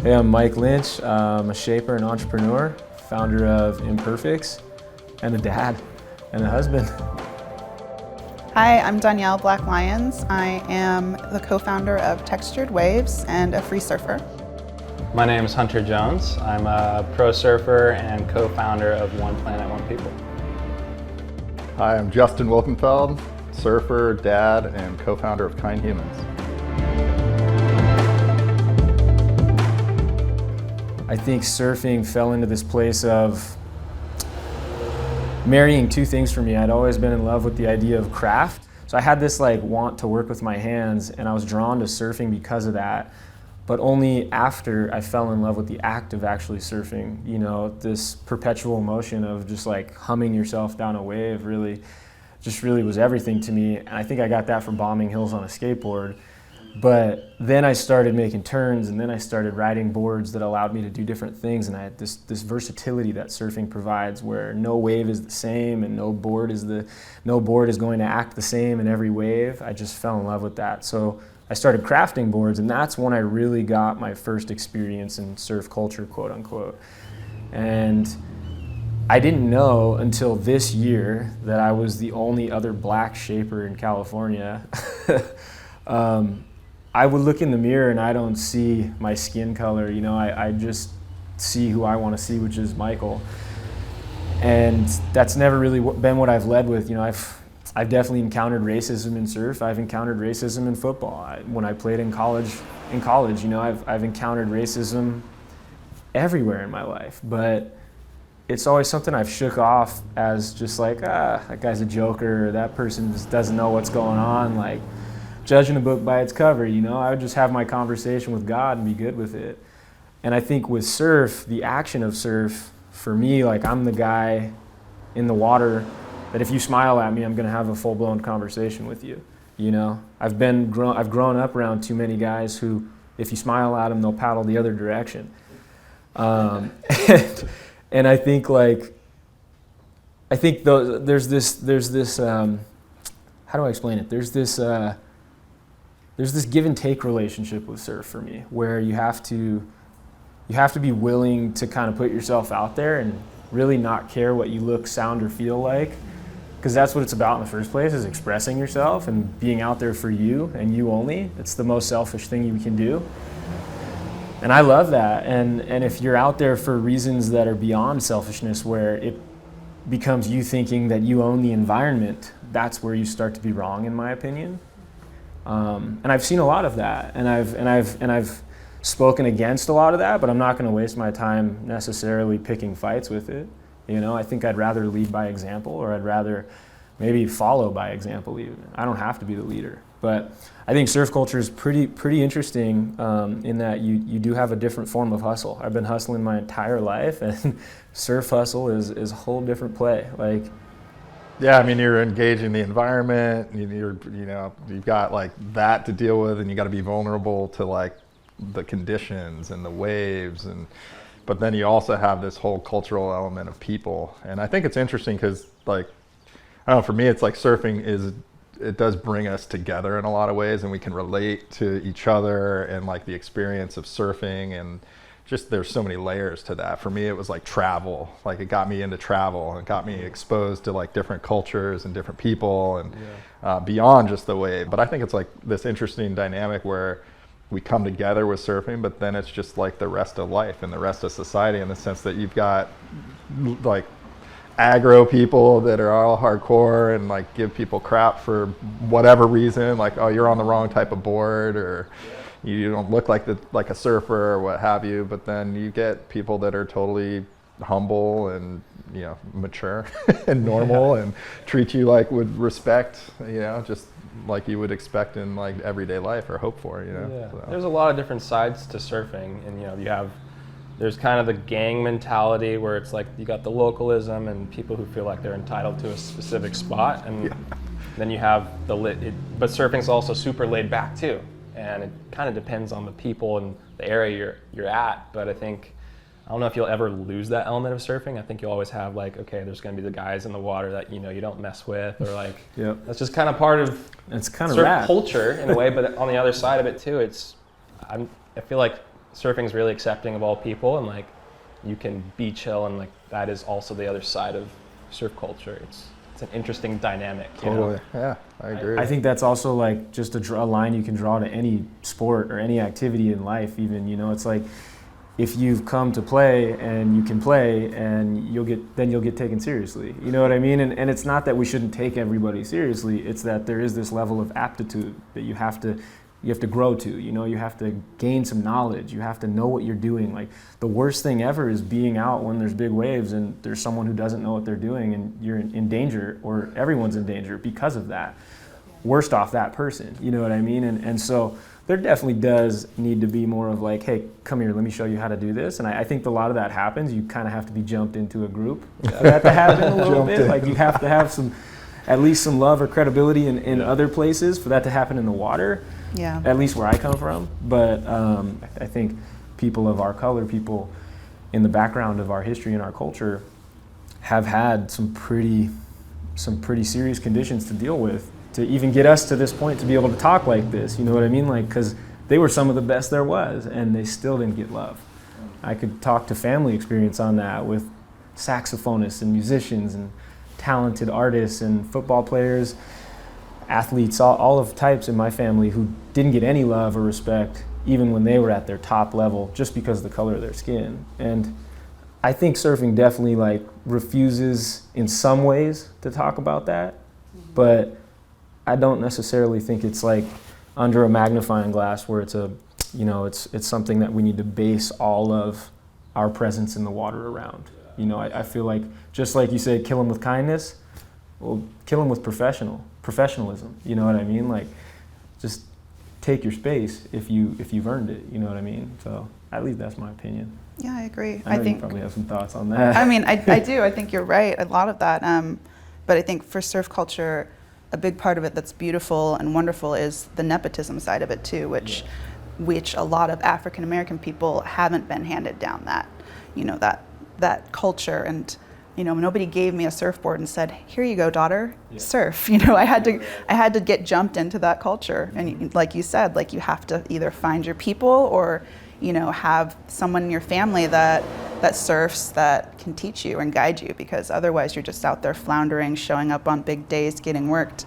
Hey, I'm Mike Lynch. I'm a shaper and entrepreneur, founder of Imperfects, and a dad, and a husband. Hi, I'm Danielle Black Lyons. I am the co-founder of Textured Waves and a free surfer. My name is Hunter Jones. I'm a pro surfer and co-founder of One Planet, One People. Hi, I'm Justin Wilkenfeld, surfer, dad, and co-founder of Kind Humans. I think surfing fell into this place of marrying two things for me. I'd always been in love with the idea of craft. So I had this want to work with my hands, and I was drawn to surfing because of that. But only after I fell in love with the act of actually surfing, this perpetual motion of just humming yourself down a wave really was everything to me. And I think I got that from bombing hills on a skateboard. But then I started making turns, and then I started riding boards that allowed me to do different things. And I had this versatility that surfing provides, where no wave is the same and no board is going to act the same in every wave. I just fell in love with that. So I started crafting boards, and that's when I really got my first experience in surf culture, quote unquote. And I didn't know until this year that I was the only other black shaper in California. I would look in the mirror and I don't see my skin color, I just see who I want to see, which is Michael. And that's never really been what I've led with. I've definitely encountered racism in surf. I've encountered racism in football. When I played in college, I've encountered racism everywhere in my life. But it's always something I've shook off as just that guy's a joker, or that person just doesn't know what's going on. Judging a book by its cover, I would just have my conversation with God and be good with it. And I think with surf, the action of surf, for me, I'm the guy in the water that if you smile at me, I'm gonna have a full-blown conversation with you. I've grown up around too many guys who, if you smile at them, they'll paddle the other direction. And I think there's this how do I explain it? There's this give and take relationship with surf for me, where you have to be willing to kind of put yourself out there and really not care what you look, sound, or feel like, because that's what it's about in the first place, is expressing yourself and being out there for you and you only. It's the most selfish thing you can do. And I love that. And if you're out there for reasons that are beyond selfishness, where it becomes you thinking that you own the environment, that's where you start to be wrong, in my opinion. And I've seen a lot of that, and I've spoken against a lot of that, but I'm not going to waste my time necessarily picking fights with it. I think I'd rather lead by example, or I'd rather maybe follow by example even. I don't have to be the leader. But I think surf culture is pretty interesting in that you do have a different form of hustle. I've been hustling my entire life, and surf hustle is a whole different play. Yeah, you're engaging the environment. You've got that to deal with, and you got to be vulnerable to the conditions and the waves, but then you also have this whole cultural element of people. And I think it's interesting because I don't know, for me it's surfing it does bring us together in a lot of ways, and we can relate to each other and the experience of surfing, and just there's so many layers to that. For me, it was travel. It got me into travel and got me exposed to different cultures and different people, and beyond just the wave. But I think it's this interesting dynamic where we come together with surfing, but then it's just the rest of life and the rest of society, in the sense that you've got aggro people that are all hardcore and give people crap for whatever reason, oh, you're on the wrong type of board, or you don't look like a surfer or what have you. But then you get people that are totally humble and mature and normal, and treat you with respect, just like you would expect in everyday life or hope for. Yeah. So. There's a lot of different sides to surfing, and there's kind of the gang mentality where it's you got the localism and people who feel like they're entitled to a specific spot, and then you have but surfing's also super laid back too. And it kind of depends on the people and the area you're at. But I don't know if you'll ever lose that element of surfing. I think you'll always have okay, there's going to be the guys in the water that you don't mess with, or Yep. That's just kind of part of it's kind of surf rad. culture in a way. But on the other side of it too, I feel like surfing is really accepting of all people, and like you can be chill, and like that is also the other side of surf culture. It's an interesting dynamic. Totally. Yeah, I agree. I think that's also like just a line you can draw to any sport or any activity in life even, you know, it's like if you've come to play and you can play and you'll get taken seriously. You know what I mean? And it's not that we shouldn't take everybody seriously, it's that there is this level of aptitude that you have to grow to, you know, you have to gain some knowledge, you have to know what you're doing. Like the worst thing ever is being out when there's big waves and there's someone who doesn't know what they're doing and you're in danger, or everyone's in danger because of that. Worst off that person, you know what I mean? And so there definitely does need to be more of like, hey, come here, let me show you how to do this. And I think a lot of that happens, you kind of have to be jumped into a group for that to happen a little bit. Like you have to have at least some love or credibility in other places for that to happen in the water. Yeah. At least where I come from. But I think people of our color, people in the background of our history and our culture have had some pretty serious conditions to deal with to even get us to this point to be able to talk like this. You know what I mean? Like, because they were some of the best there was and they still didn't get love. I could talk to family experience on that with saxophonists and musicians and talented artists and football players, athletes, all of types in my family who didn't get any love or respect even when they were at their top level just because of the color of their skin. And I think surfing definitely like refuses in some ways to talk about that, but I don't necessarily think it's like under a magnifying glass where it's it's something that we need to base all of our presence in the water around. You know, I feel like just like you said, kill them with kindness, well, kill them with professionalism. You know what I mean? Like, just take your space if you've earned it. You know what I mean? So at least that's my opinion. Yeah, I agree. I know think you probably have some thoughts on that. I mean, I do. I think you're right. A lot of that. But I think for surf culture, a big part of it that's beautiful and wonderful is the nepotism side of it too, which a lot of African American people haven't been handed down that culture. And nobody gave me a surfboard and said, "Here you go, daughter, surf." I had to get jumped into that culture. And like you said, like you have to either find your people or have someone in your family that surfs that can teach you and guide you, because otherwise you're just out there floundering, showing up on big days, getting worked.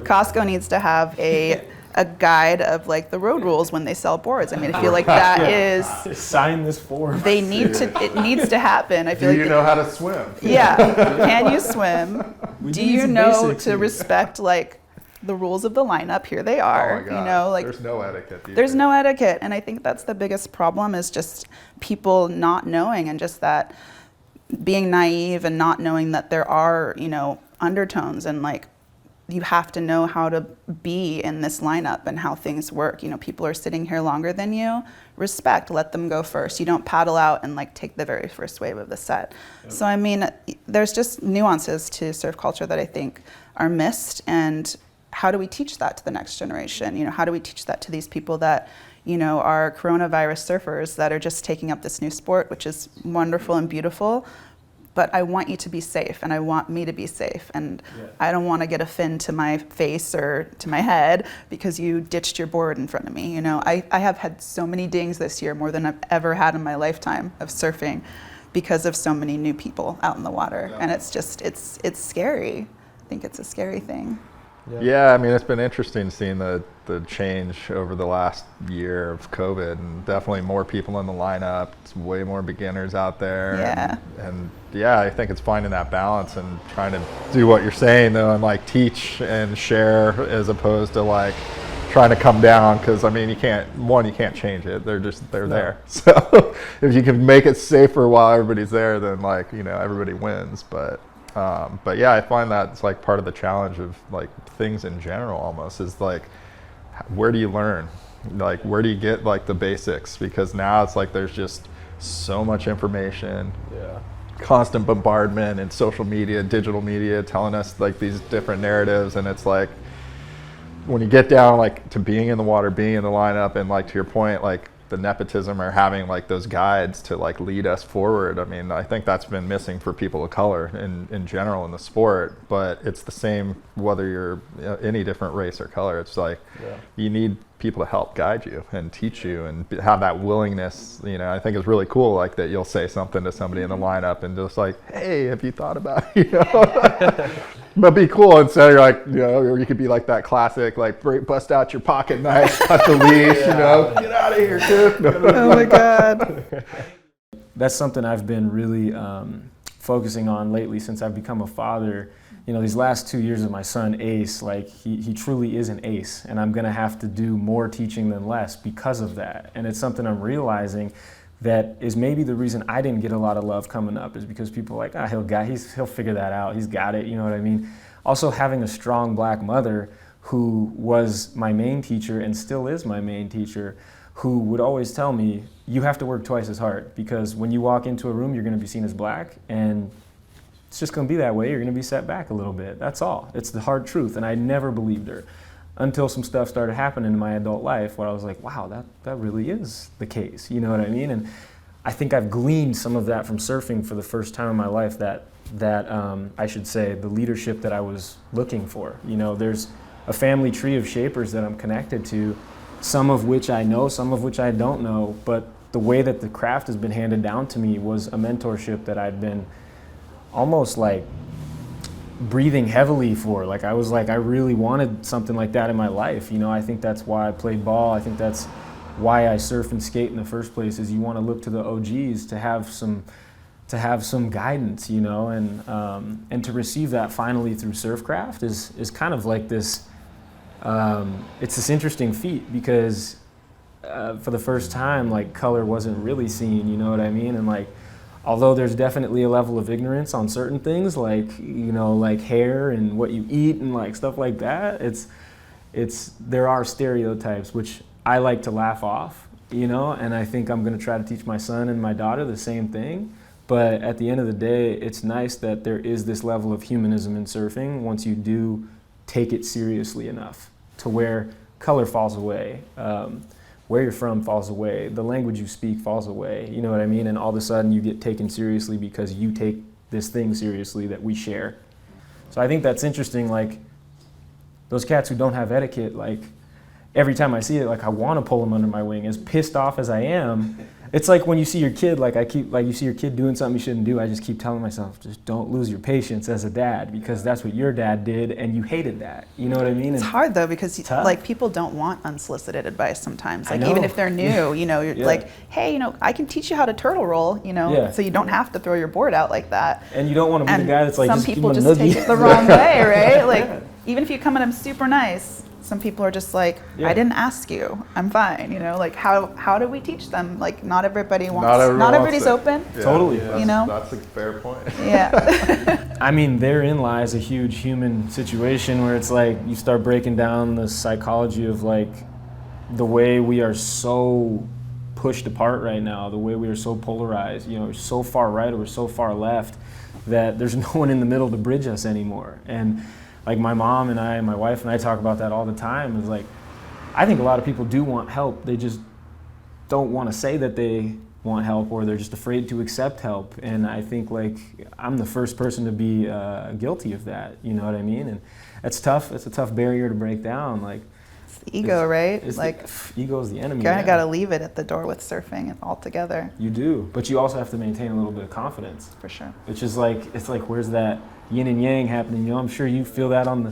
Costco needs to have a guide of like the road rules when they sell boards. I mean, I feel like that is sign this form. They need to. It needs to happen. I feel Do you know how to swim? Yeah. Can you swim? Do you know to respect like the rules of the lineup? Here they are. Oh my God. Like there's no etiquette. There's no etiquette, and I think that's the biggest problem is just people not knowing, and just that being naive and not knowing that there are undertones, and like you have to know how to be in this lineup and how things work. People are sitting here longer than you. Respect, let them go first. You don't paddle out and like take the very first wave of the set. Yep. So I mean, there's just nuances to surf culture that I think are missed, and how do we teach that to the next generation? How do we teach that to these people that are coronavirus surfers that are just taking up this new sport, which is wonderful and beautiful. But I want you to be safe, and I want me to be safe, and I don't want to get a fin to my face or to my head because you ditched your board in front of me. I have had so many dings this year, more than I've ever had in my lifetime of surfing, because of so many new people out in the water, and it's scary. I think it's a scary thing. Yeah, I mean, it's been interesting seeing the change over the last year of COVID, and definitely more people in the lineup. It's way more beginners out there. Yeah. And yeah, I think it's finding that balance and trying to do what you're saying though, and like teach and share as opposed to like trying to come down, because I mean, you can't change it. They're there. So if you can make it safer while everybody's there, then like everybody wins. But yeah, I find that it's like part of the challenge of like things in general almost is like, where do you learn? Like, where do you get like the basics? Because now it's like there's just so much information, constant bombardment and social media, digital media telling us like these different narratives. And it's like, when you get down like to being in the water, being in the lineup, and like to your point, like the nepotism or having like those guides to like lead us forward. I mean, I think that's been missing for people of color in general in the sport, but it's the same whether you're any different race or color. It's like you need people to help guide you and teach you and have that willingness. You know, I think it's really cool like that you'll say something to somebody in the lineup and just like, hey, have you thought about it? You know? But be cool instead you're like, you know, or you could be like that classic, like bust out your pocket knife, cut the leash, you know, get out of here, kid. Oh my God. That's something I've been really focusing on lately since I've become a father. You know, these last 2 years of my son, Ace, like he truly is an ace, and I'm gonna have to do more teaching than less because of that. And it's something I'm realizing that is maybe the reason I didn't get a lot of love coming up, is because people are like, he'll figure that out, he's got it, you know what I mean? Also having a strong black mother who was my main teacher and still is my main teacher, who would always tell me, you have to work twice as hard, because when you walk into a room, you're gonna be seen as black, and it's just gonna be that way, you're gonna be set back a little bit, that's all. It's the hard truth, and I never believed her. Until some stuff started happening in my adult life where I was like, wow, that really is the case, you know what I mean? And I think I've gleaned some of that from surfing for the first time in my life, that I should say, the leadership that I was looking for. You know, there's a family tree of shapers that I'm connected to, some of which I know, some of which I don't know, but the way that the craft has been handed down to me was a mentorship that I'd been almost like breathing heavily for. Like I was like, I really wanted something like that in my life. You know, I think that's why I played ball. I think that's why I surf and skate in the first place, is you want to look to the OGs to have some guidance, you know, and to receive that finally through Surfcraft is kind of like this, it's this interesting feat, because for the first time, like color wasn't really seen, you know what I mean? And like, although there's definitely a level of ignorance on certain things, like, you know, like hair and what you eat and like stuff like that, there are stereotypes which I like to laugh off, you know, and I think I'm gonna try to teach my son and my daughter the same thing. But at the end of the day, it's nice that there is this level of humanism in surfing once you do take it seriously enough to where color falls away. Where you're from falls away, the language you speak falls away, you know what I mean? And all of a sudden you get taken seriously because you take this thing seriously that we share. So I think that's interesting, like those cats who don't have etiquette, like every time I see it, like I want to pull them under my wing. As pissed off as I am, it's like when you see your kid, you see your kid doing something you shouldn't do, I just keep telling myself, just don't lose your patience as a dad, because that's what your dad did and you hated that. You know what I mean? It's hard though, because like people don't want unsolicited advice sometimes. Like even if they're new, you know, you're like, hey, you know, I can teach you how to turtle roll, you know, so you don't have to throw your board out like that. And you don't want to be the guy that's like, some people just take it the wrong way, right? Like even if you come at them super nice, some people are just like, I didn't ask you, I'm fine, you know, like how do we teach them? Like not everybody wants, not everybody's open. Yeah, totally. You know? That's a fair point. Yeah. I mean, therein lies a huge human situation where it's like you start breaking down the psychology of like the way we are so pushed apart right now, the way we are so polarized, you know, we're so far right or we're so far left that there's no one in the middle to bridge us anymore. And like my mom and I, my wife and I talk about that all the time, is like, I think a lot of people do want help. They just don't want to say that they want help, or they're just afraid to accept help. And I think like I'm the first person to be guilty of that. You know what I mean? And it's tough. It's a tough barrier to break down. Like it's the ego, right? It's like ego is the enemy. You kind of got to leave it at the door with surfing altogether. You do, but you also have to maintain a little bit of confidence. For sure. Which is like, it's like, where's that yin and yang happening? You know, I'm sure you feel that on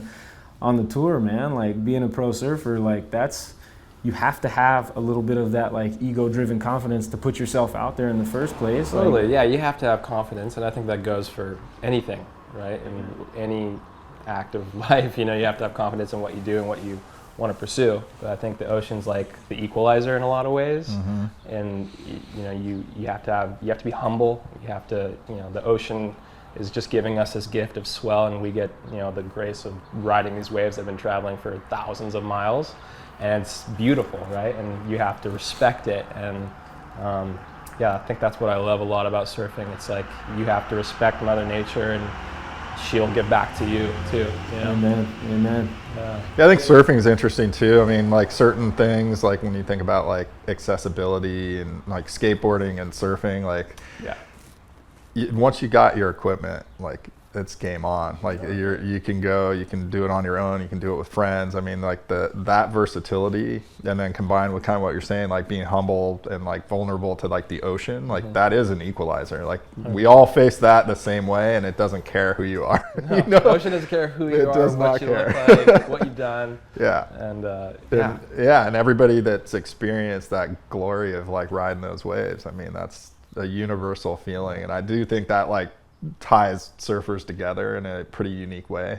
the tour, man. Like being a pro surfer, like you have to have a little bit of that like ego-driven confidence to put yourself out there in the first place. Totally, like, yeah, you have to have confidence, and I think that goes for anything, right? I mean, any act of life, you know, you have to have confidence in what you do and what you want to pursue. But I think the ocean's like the equalizer in a lot of ways, and you know, you have to be humble. You have to, you know, the ocean is just giving us this gift of swell, and we get, you know, the grace of riding these waves that have been traveling for thousands of miles, and it's beautiful, right? And you have to respect it. And yeah, I think that's what I love a lot about surfing. It's like you have to respect Mother Nature, and she'll give back to you too. You know? Amen. Yeah, I think surfing is interesting too. I mean, like certain things, like when you think about like accessibility and like skateboarding and surfing, like once you got your equipment, like it's game on. Like you can go, you can do it on your own, you can do it with friends. I mean, like that versatility, and then combined with kind of what you're saying, like being humble and like vulnerable to like the ocean, like that is an equalizer. Like we all face that the same way, and it doesn't care who you are. No, you know? The ocean doesn't care who you are, what you look like, what you've done. And everybody that's experienced that glory of like riding those waves, I mean, that's a universal feeling, and I do think that like ties surfers together in a pretty unique way.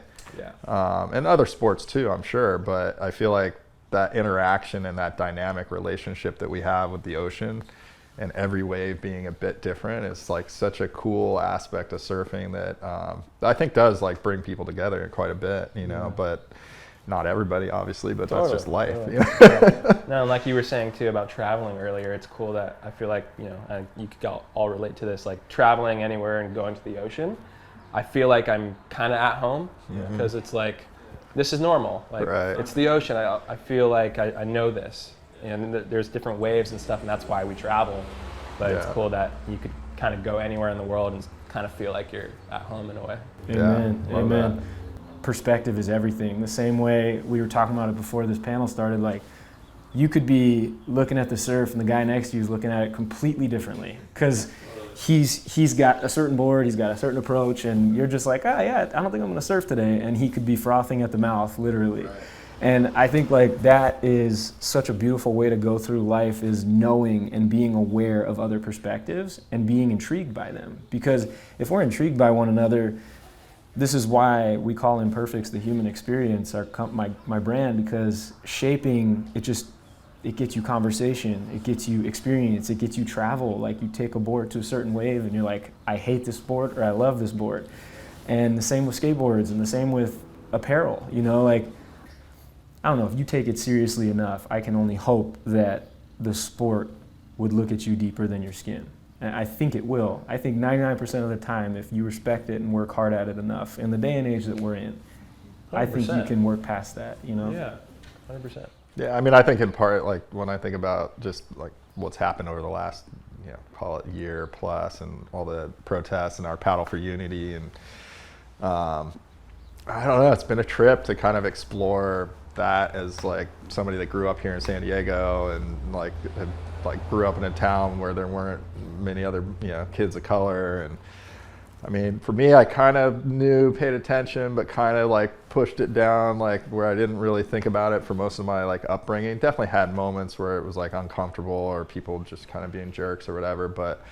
And other sports too, I'm sure, but I feel like that interaction and that dynamic relationship that we have with the ocean and every wave being a bit different is like such a cool aspect of surfing that I think does like bring people together quite a bit, you know, but not everybody obviously, but that's just life. You know? No, like you were saying too about traveling earlier, it's cool that I feel like, you know, you could all relate to this, like traveling anywhere and going to the ocean. I feel like I'm kind of at home because it's like, this is normal. Like it's the ocean. I feel like I know this, and there's different waves and stuff, and that's why we travel. But it's cool that you could kind of go anywhere in the world and kind of feel like you're at home in a way. Amen. Perspective is everything. The same way we were talking about it before this panel started, like you could be looking at the surf and the guy next to you is looking at it completely differently because he's got a certain board, he's got a certain approach, and you're just like, I don't think I'm going to surf today, and he could be frothing at the mouth, literally. And I think like that is such a beautiful way to go through life, is knowing and being aware of other perspectives and being intrigued by them. Because if we're intrigued by one another, this is why we call Imperfects the human experience, my brand, because shaping, it gets you conversation, it gets you experience, it gets you travel. Like you take a board to a certain wave and you're like, I hate this board or I love this board. And the same with skateboards and the same with apparel, you know, like, I don't know, if you take it seriously enough, I can only hope that the sport would look at you deeper than your skin. And I think it will. I think 99% of the time, if you respect it and work hard at it enough, in the day and age that we're in, 100%. I think you can work past that, you know? Yeah, 100%. Yeah, I mean, I think in part, like when I think about just like what's happened over the last, you know, call it year plus, and all the protests and our paddle for unity, and I don't know, it's been a trip to kind of explore that as like somebody that grew up here in San Diego and like grew up in a town where there weren't many other, you know, kids of color. And I mean, for me, I kind of paid attention, but kind of like pushed it down, like where I didn't really think about it for most of my like upbringing. Definitely had moments where it was like uncomfortable or people just kind of being jerks or whatever. But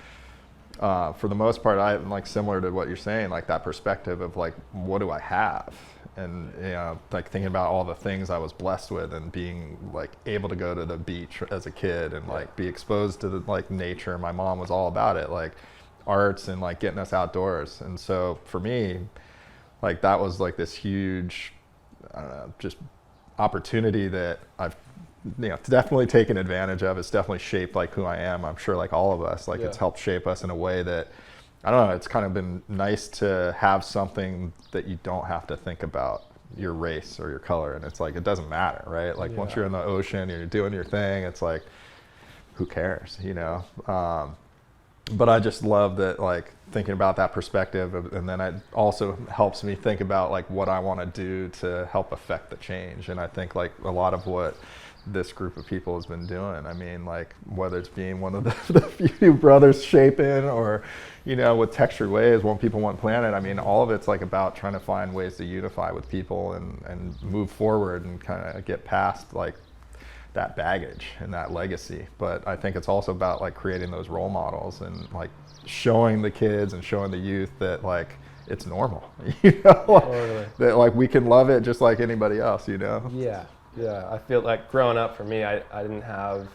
for the most part, I'm like similar to what you're saying, like that perspective of like, what do I have? And, you know, like thinking about all the things I was blessed with and being like able to go to the beach as a kid and like be exposed to the like nature. My mom was all about it, like arts and like getting us outdoors. And so for me, like that was like this huge, I don't know, just opportunity that I've, you know, definitely taken advantage of. It's definitely shaped like who I am. I'm sure like all of us, like it's helped shape us in a way that, I don't know, it's kind of been nice to have something that you don't have to think about your race or your color. And it's like, it doesn't matter, right? Like once you're in the ocean, you're doing your thing, it's like, who cares, you know? But I just love that, like thinking about that perspective, and then it also helps me think about like what I want to do to help affect the change. And I think like a lot of what this group of people has been doing, I mean, like whether it's being one of the few brothers shaping, or, you know, with Textured Waves, One People, One Planet, I mean, all of it's like about trying to find ways to unify with people and move forward and kind of get past like that baggage and that legacy. But I think it's also about like creating those role models and like showing the kids and showing the youth that like it's normal, you know, Totally. that like we can love it just like anybody else, you know? Yeah, I feel like growing up for me, I didn't have,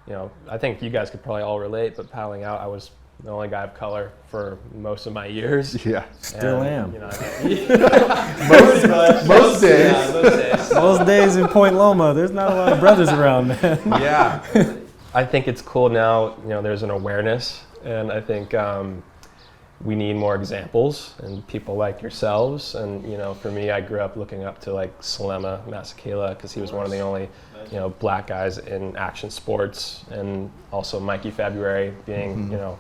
you know, I think you guys could probably all relate, but paddling out, I was the only guy of color for most of my years. Yeah. Still am. You know, Most days. Yeah, most days. Most days in Point Loma, there's not a lot of brothers around, man. Yeah. I think it's cool now, you know, there's an awareness, and I think we need more examples and people like yourselves. And you know, for me, I grew up looking up to like Salema Masekela because he was one of the only, you know, black guys in action sports, and also Mikey February being, you know,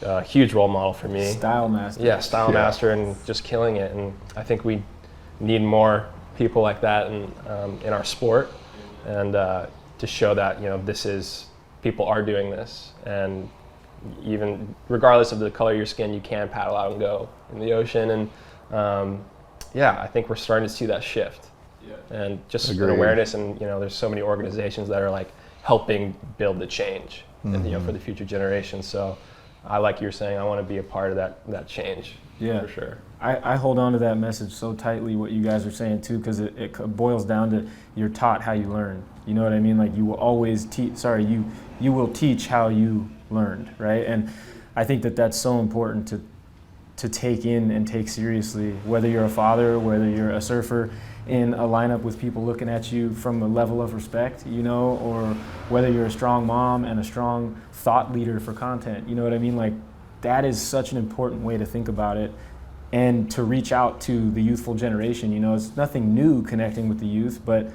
a huge role model for me. Style master. Yeah, style master, and just killing it. And I think we need more people like that in our sport, and to show that, you know, people are doing this, and even regardless of the color of your skin, you can paddle out and go in the ocean. And I think we're starting to see that shift, and just an awareness. And you know, there's so many organizations that are like helping build the change, and, you know, for the future generations. So I, like you're saying, I want to be a part of that change. Yeah, for sure. I hold on to that message so tightly, what you guys are saying too, because it boils down to you're taught how you learn. You know what I mean? Like you will always teach. You will teach how you learned, right? And I think that's so important to take in and take seriously. Whether you're a father, whether you're a surfer in a lineup with people looking at you from a level of respect, you know, or whether you're a strong mom and a strong thought leader for content. You know what I mean? Like that is such an important way to think about it, and to reach out to the youthful generation. You know, it's nothing new connecting with the youth, but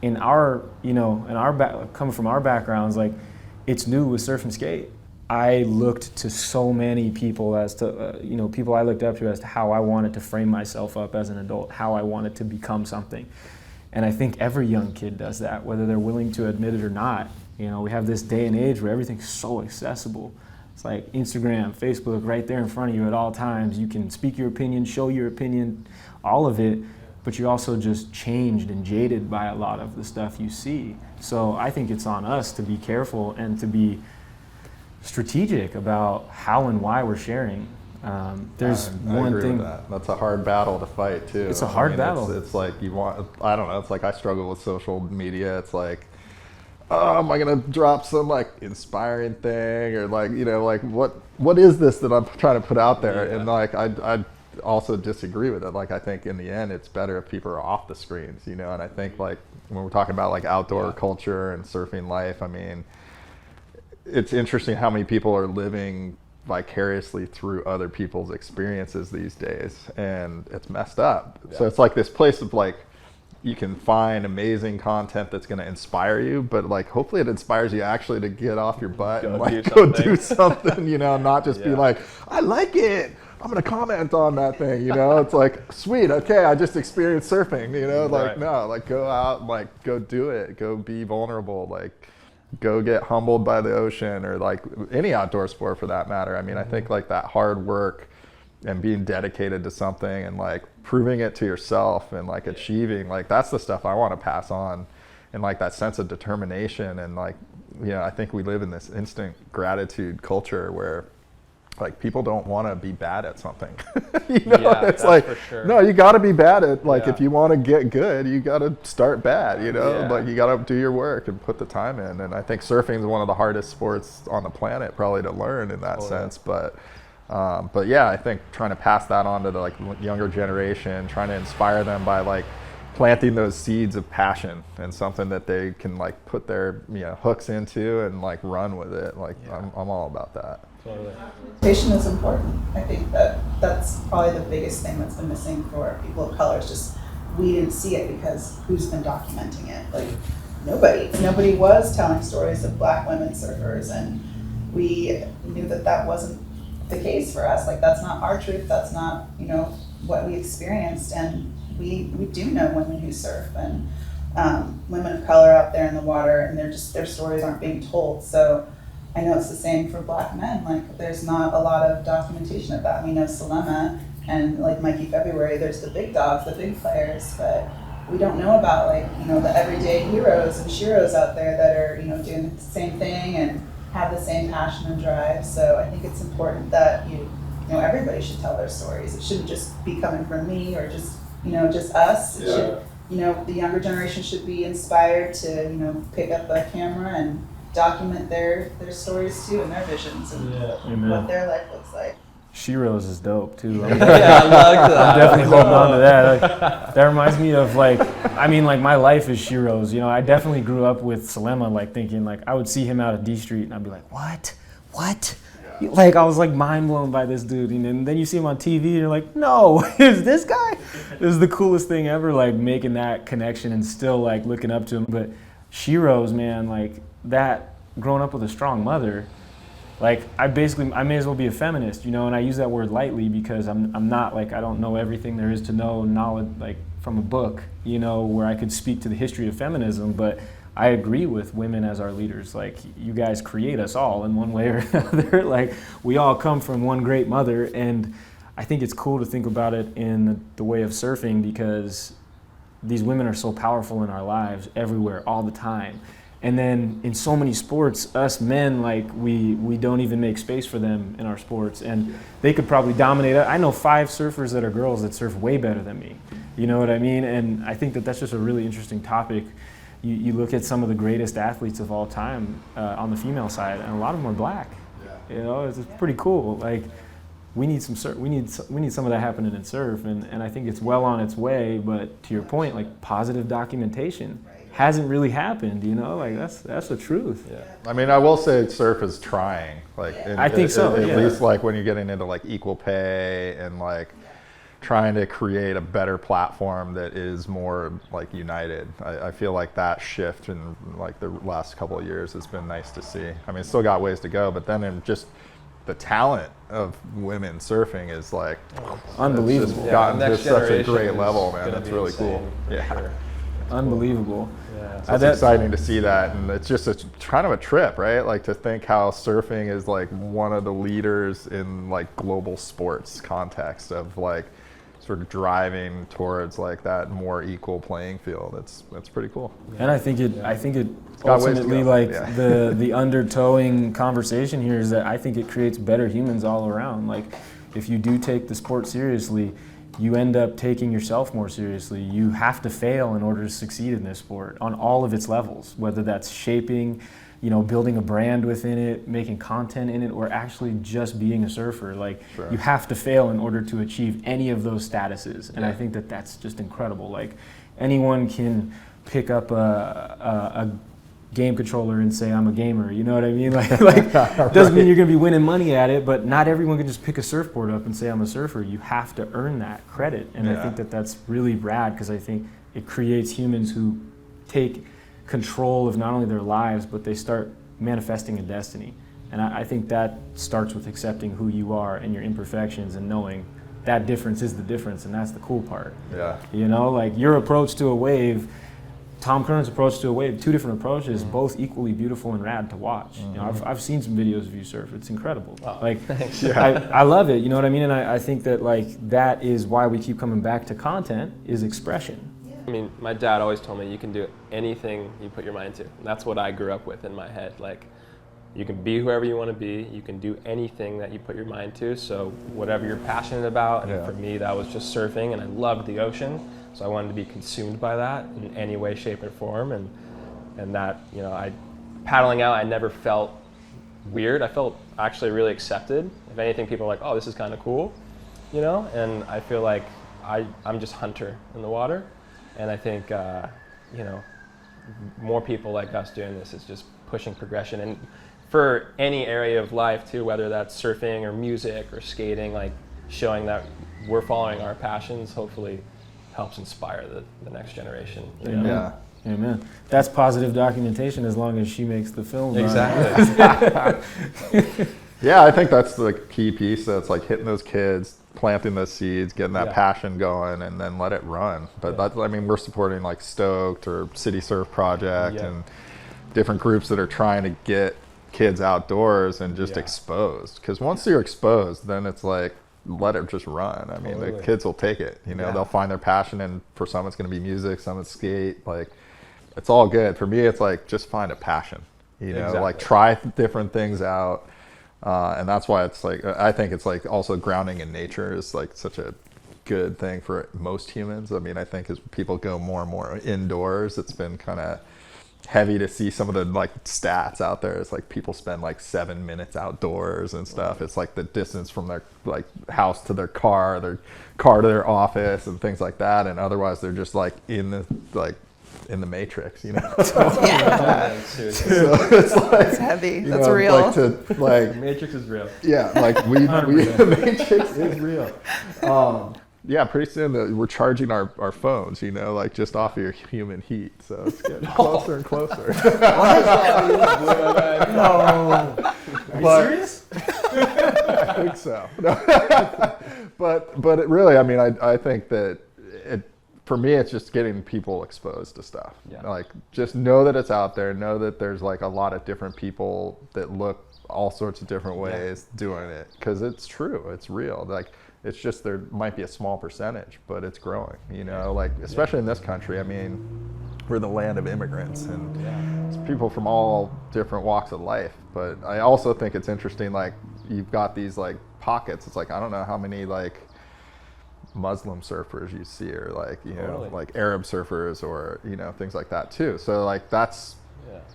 in our, you know, coming from our backgrounds, like it's new with surf and skate. I looked to so many people as to, you know, people I looked up to as to how I wanted to frame myself up as an adult, how I wanted to become something. And I think every young kid does that, whether they're willing to admit it or not. You know, we have this day and age where everything's so accessible. It's like Instagram, Facebook, right there in front of you at all times. You can speak your opinion, show your opinion, all of it, but you're also just changed and jaded by a lot of the stuff you see. So I think it's on us to be careful and to be strategic about how and why we're sharing. There's one agree thing. With that. That's a hard battle to fight too. It's a hard battle. It's like I don't know. It's like I struggle with social media. It's like, oh, am I gonna drop some like inspiring thing, or like, you know, like what is this that I'm trying to put out there? And like I also disagree with it. Like I think in the end it's better if people are off the screens, you know. And I think like when we're talking about like outdoor culture and surfing life, I mean, it's interesting how many people are living vicariously through other people's experiences these days, and it's messed up. So it's like this place of like, you can find amazing content that's going to inspire you, but like hopefully it inspires you actually to get off your butt and like go do something, you know, not just be like, I like it, I'm going to comment on that thing, you know. It's like, sweet, okay, I just experienced surfing, you know, like no, like go out and like go do it, go be vulnerable, like go get humbled by the ocean, or like any outdoor sport for that matter. I mean, I think like that hard work and being dedicated to something and like proving it to yourself and like achieving, like that's the stuff I want to pass on, and like that sense of determination. And like, you know, I think we live in this instant gratitude culture where like people don't want to be bad at something. You know, it's like, for sure. No, you got to be bad at like, if you want to get good, you got to start bad, you know, like you got to do your work and put the time in. And I think surfing is one of the hardest sports on the planet probably to learn in that sense. But yeah, I think trying to pass that on to the like younger generation, trying to inspire them by like planting those seeds of passion and something that they can like put their, you know, hooks into and like run with it. Like I'm all about that. Totally. Representation is important. I think that's probably the biggest thing that's been missing for people of color. Is just we didn't see it because who's been documenting it? Like nobody was telling stories of black women surfers, and we knew that wasn't the case for us. Like that's not our truth. That's not, you know, what we experienced. And we do know women who surf and women of color out there in the water, and their stories aren't being told. So I know it's the same for black men. Like there's not a lot of documentation of that. We know Salema and like Mikey February, there's the big dogs, the big players, but we don't know about like, you know, the everyday heroes and sheroes out there that are, you know, doing the same thing and have the same passion and drive. So I think it's important that you know, everybody should tell their stories. It shouldn't just be coming from me or just, you know, just us. It should, you know, the younger generation should be inspired to, you know, pick up a camera and document their stories too and their visions and what their life looks like. Sheroes is dope too. I like that. I'm definitely holding on to that. Like, that reminds me of like, I mean, like my life is Sheroes. You know, I definitely grew up with Salema, like thinking like I would see him out at D Street and I'd be like, what? Like, I was like mind blown by this dude. And then you see him on TV and you're like, no, is this guy? This is the coolest thing ever, like making that connection and still like looking up to him. But Sheroes, man, like that, growing up with a strong mother, like I may as well be a feminist, and I use that word lightly because I'm not like, I don't know everything there is to know knowledge like from a book, where I could speak to the history of feminism, but I agree with women as our leaders. Like, you guys create us all in one way or another. Like, we all come from one great mother, and I think it's cool to think about it in the way of surfing because these women are so powerful in our lives everywhere, all the time. And then in so many sports, us men, like, we don't even make space for them in our sports, and they could probably dominate. I know 5 surfers that are girls that surf way better than me. You know what I mean? And I think that that's just a really interesting topic. You look at some of the greatest athletes of all time on the female side, and a lot of them are black. Yeah. It's pretty cool. Like, we need some some of that happening in surf, and I think it's well on its way. But to your point, like, positive documentation hasn't really happened. Like that's the truth. Yeah. I mean, I will say surf is trying. Like, I think so. At least like when you're getting into like equal pay and like trying to create a better platform that is more like united. I feel like that shift in like the last couple of years has been nice to see. I mean, it's still got ways to go, but then in just the talent of women surfing is like unbelievable. It's just gotten to such a great level, man. That's really cool. Yeah. Sure. Unbelievable. Yeah. So it's exciting to see that, and it's just kind of a trip, right? Like, to think how surfing is like one of the leaders in like global sports context of like sort of driving towards like that more equal playing field. That's pretty cool. And I think it ultimately, like, the undertowing conversation here is that I think it creates better humans all around. Like, if you do take the sport seriously, you end up taking yourself more seriously. You have to fail in order to succeed in this sport on all of its levels, whether that's shaping, building a brand within it, making content in it, or actually just being a surfer. Like, Sure. You have to fail in order to achieve any of those statuses. And I think that that's just incredible. Like, anyone can pick up a game controller and say, I'm a gamer, you know what I mean? Like doesn't mean you're gonna be winning money at it, but not everyone can just pick a surfboard up and say, I'm a surfer. You have to earn that credit. And I think that that's really rad, because I think it creates humans who take control of not only their lives, but they start manifesting a destiny. And I think that starts with accepting who you are and your imperfections and knowing that difference is the difference, and that's the cool part. Yeah. Like, your approach to a wave, Tom Curran's approach to a wave, 2 different approaches, both equally beautiful and rad to watch. I've seen some videos of you surf. It's incredible. Oh, like, thanks. I love it. You know what I mean? And I think that, like, that is why we keep coming back to content, is expression. I mean, my dad always told me you can do anything you put your mind to. And that's what I grew up with in my head. Like, you can be whoever you want to be. You can do anything that you put your mind to. So whatever you're passionate about, and for me that was just surfing, and I loved the ocean. So I wanted to be consumed by that in any way, shape, or form. And that, paddling out, I never felt weird. I felt actually really accepted. If anything, people are like, oh, this is kind of cool, And I feel like I'm just Hunter in the water. And I think, more people like us doing this is just pushing progression. And for any area of life too, whether that's surfing or music or skating, like, showing that we're following our passions, hopefully helps inspire the next generation. Yeah. Amen. That's positive documentation, as long as she makes the film. Exactly. Yeah, I think that's the key piece. That's like hitting those kids, planting those seeds, getting that passion going, and then let it run. But we're supporting like Stoked or City Surf Project and different groups that are trying to get kids outdoors and just exposed. Because once you're exposed, then it's like, let it just run. I mean, the kids will take it. They'll find their passion, and for some it's going to be music, some it's skate. Like, it's all good. For me, it's like, just find a passion. Like, try different things out. And that's why it's like, I think it's like also grounding in nature is like such a good thing for most humans. I mean, I think as people go more and more indoors, it's been kind of heavy to see some of the like stats out there. It's like people spend like 7 minutes outdoors and stuff. It's like the distance from their like house to their car to their office and things like that. And otherwise they're just like in the like in the Matrix, you know. Yeah. Seriously. So it's like, It's heavy. you That's know, real. like to like The Matrix is real. yeah, like we the Matrix is real. Yeah, pretty soon we're charging our phones, you know, like just off of your human heat. So it's getting closer and closer. No. Are you serious? I think so. But it really, I mean, I think that for me, it's just getting people exposed to stuff. Yeah. Like, just know that it's out there. Know that there's like a lot of different people that look all sorts of different ways doing it. Because it's true. It's real. Like, it's just there might be a small percentage, but it's growing. You know, like especially in this country. I mean, we're the land of immigrants and it's people from all different walks of life. But I also think it's interesting. Like, you've got these like pockets. It's like I don't know how many like Muslim surfers you see, or like, you know, Totally. like Arab surfers, or, you know, things like that too. So like that's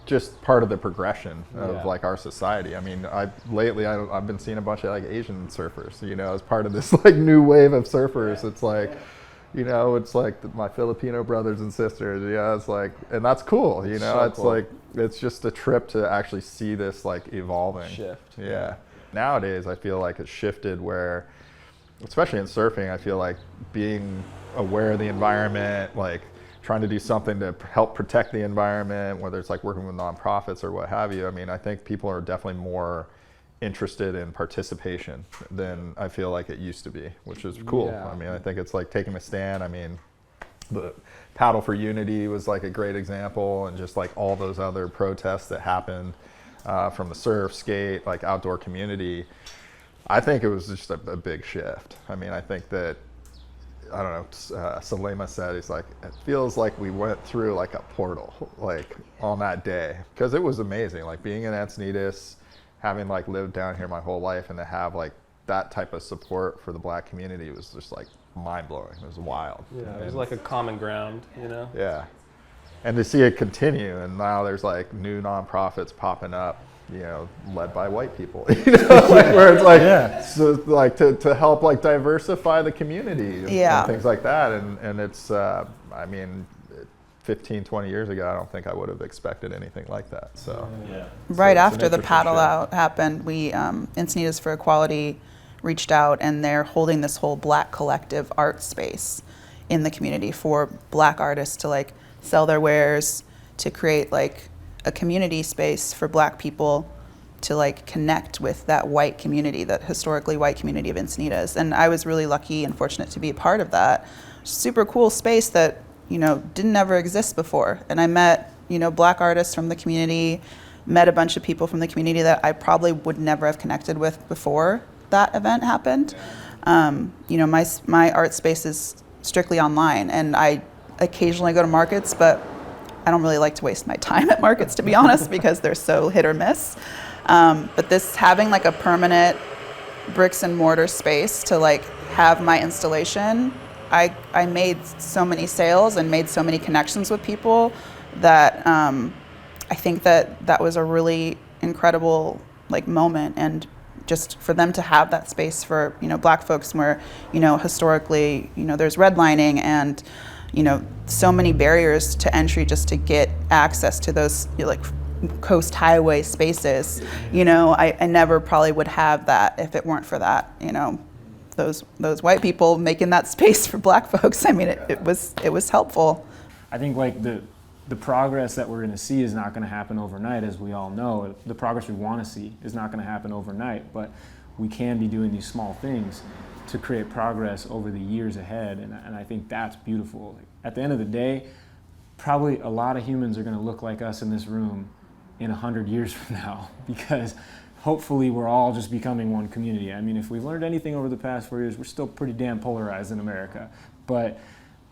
just part of the progression of like our society. I mean, lately I've been seeing a bunch of like Asian surfers, you know, as part of this like new wave of surfers. It's like, you know, it's like my Filipino brothers and sisters, you know, it's like, and that's cool, you know, So it's cool. like, it's just a trip to actually see this like evolving Shift. Yeah. Nowadays I feel like it's shifted where, especially in surfing, I feel like being aware of the environment, like trying to do something to help protect the environment, whether it's like working with nonprofits or what have you. I mean, I think people are definitely more interested in participation than I feel like it used to be, which is cool. Yeah. I mean, I think it's like taking a stand. I mean, the Paddle for Unity was like a great example, and just like all those other protests that happened from the surf, skate, like outdoor community. I think it was just a big shift. I mean, I think that, I don't know, Salema said, he's like, it feels like we went through like a portal, like on that day. Because it was amazing, like being in Encinitas, having like lived down here my whole life, and to have like that type of support for the Black community was just like mind blowing. It was wild. Yeah, it was like a common ground, you know? Yeah. And to see it continue, and now there's like new nonprofits popping up, you know, led by white people, you know, like where it's like, so like to help like diversify the community and things like that. And it's, I mean, 15, 20 years ago, I don't think I would have expected anything like that. So Right it's an after the interesting paddle shift. out happened, we Encinitas for Equality reached out, and they're holding this whole Black collective art space in the community for Black artists to like sell their wares, to create like a community space for Black people to like connect with that white community, that historically white community of Encinitas. And I was really lucky and fortunate to be a part of that. Super cool space that, you know, didn't ever exist before. And I met, you know, Black artists from the community, met a bunch of people from the community that I probably would never have connected with before that event happened. You know, my art space is strictly online, and I occasionally go to markets, but I don't really like to waste my time at markets, to be honest, because they're so hit or miss. But this having like a permanent bricks and mortar space to like have my installation, I made so many sales and made so many connections with people that I think that was a really incredible like moment. And just for them to have that space for, you know, Black folks where, you know, historically, you know, there's redlining and, you know, so many barriers to entry just to get access to those, you know, like coast highway spaces. You know, I never probably would have that if it weren't for that, you know, those white people making that space for Black folks. I mean, it was helpful. I think like the progress that we're going to see is not going to happen overnight, as we all know. The progress we want to see is not going to happen overnight, but we can be doing these small things to create progress over the years ahead, and I think that's beautiful. At the end of the day, probably a lot of humans are going to look like us in this room in 100 years from now, because hopefully we're all just becoming one community. I mean, if we've learned anything over the past 4 years, we're still pretty damn polarized in America, but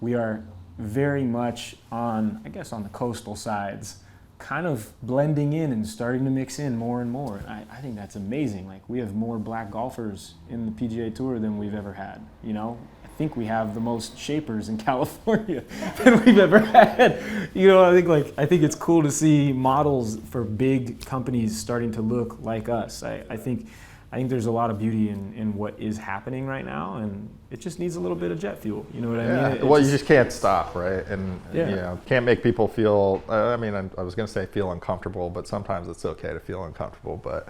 we are very much on, I guess, on the coastal sides, kind of blending in and starting to mix in more and more. And I think that's amazing. Like, we have more Black golfers in the PGA Tour than we've ever had, you know? I think we have the most shapers in California than we've ever had. You know, I think it's cool to see models for big companies starting to look like us. I think I think there's a lot of beauty in what is happening right now, and it just needs a little bit of jet fuel. You know what I mean? Well, you just can't stop, right? And Yeah. you know, can't make people feel. I mean, I was going to say feel uncomfortable, but sometimes it's okay to feel uncomfortable. But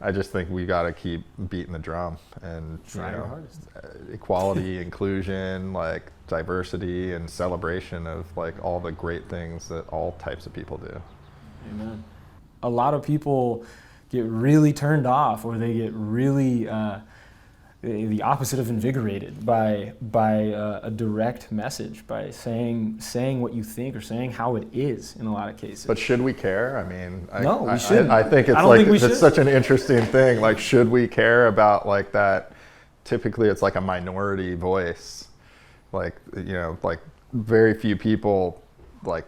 I just think we got to keep beating the drum and Try your hardest. Equality, inclusion, like diversity, and celebration of like all the great things that all types of people do. Amen. A lot of people get really turned off, or they get really the opposite of invigorated by a direct message, by saying what you think or saying how it is in a lot of cases. But should we care? I mean, No, we shouldn't. I think it's I don't like think we it's should. such an interesting thing. Like, should we care about like that? Typically, it's like a minority voice. Like, you know, like very few people like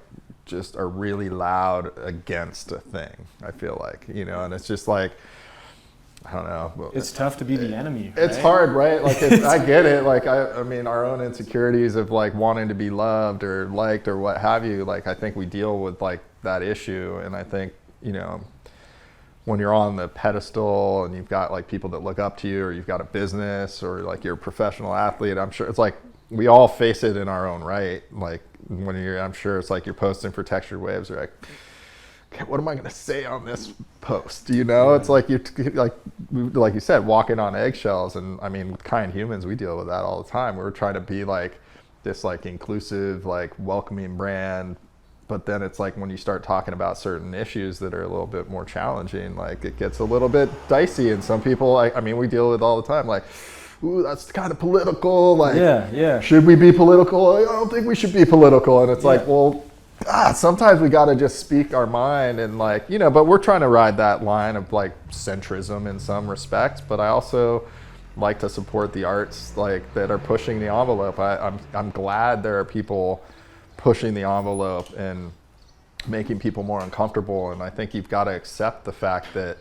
just are really loud against a thing. I feel like, you know, and it's just like, I don't know. It's tough to be the enemy. It's right? hard, right? Like, I get it. Like, I mean, our own insecurities of like wanting to be loved or liked or what have you. Like, I think we deal with like that issue, and I think, you know, when you're on the pedestal and you've got like people that look up to you, or you've got a business, or like you're a professional athlete, I'm sure it's like we all face it in our own right. Like when I'm sure it's like you're posting for Textured Waves, or like, okay, what am I going to say on this post? You know, it's like like you said, walking on eggshells. And I mean, with Kind Humans, we deal with that all the time. We're trying to be like this like inclusive, like welcoming brand. But then it's like when you start talking about certain issues that are a little bit more challenging, like it gets a little bit dicey. And some people, I mean, we deal with all the time, like, ooh, that's kind of political. Like, yeah. Should we be political? I don't think we should be political. And it's like, well, sometimes we got to just speak our mind, and like, you know, but we're trying to ride that line of like centrism in some respects. But I also like to support the arts like that are pushing the envelope. I'm glad there are people pushing the envelope and making people more uncomfortable. And I think you've got to accept the fact that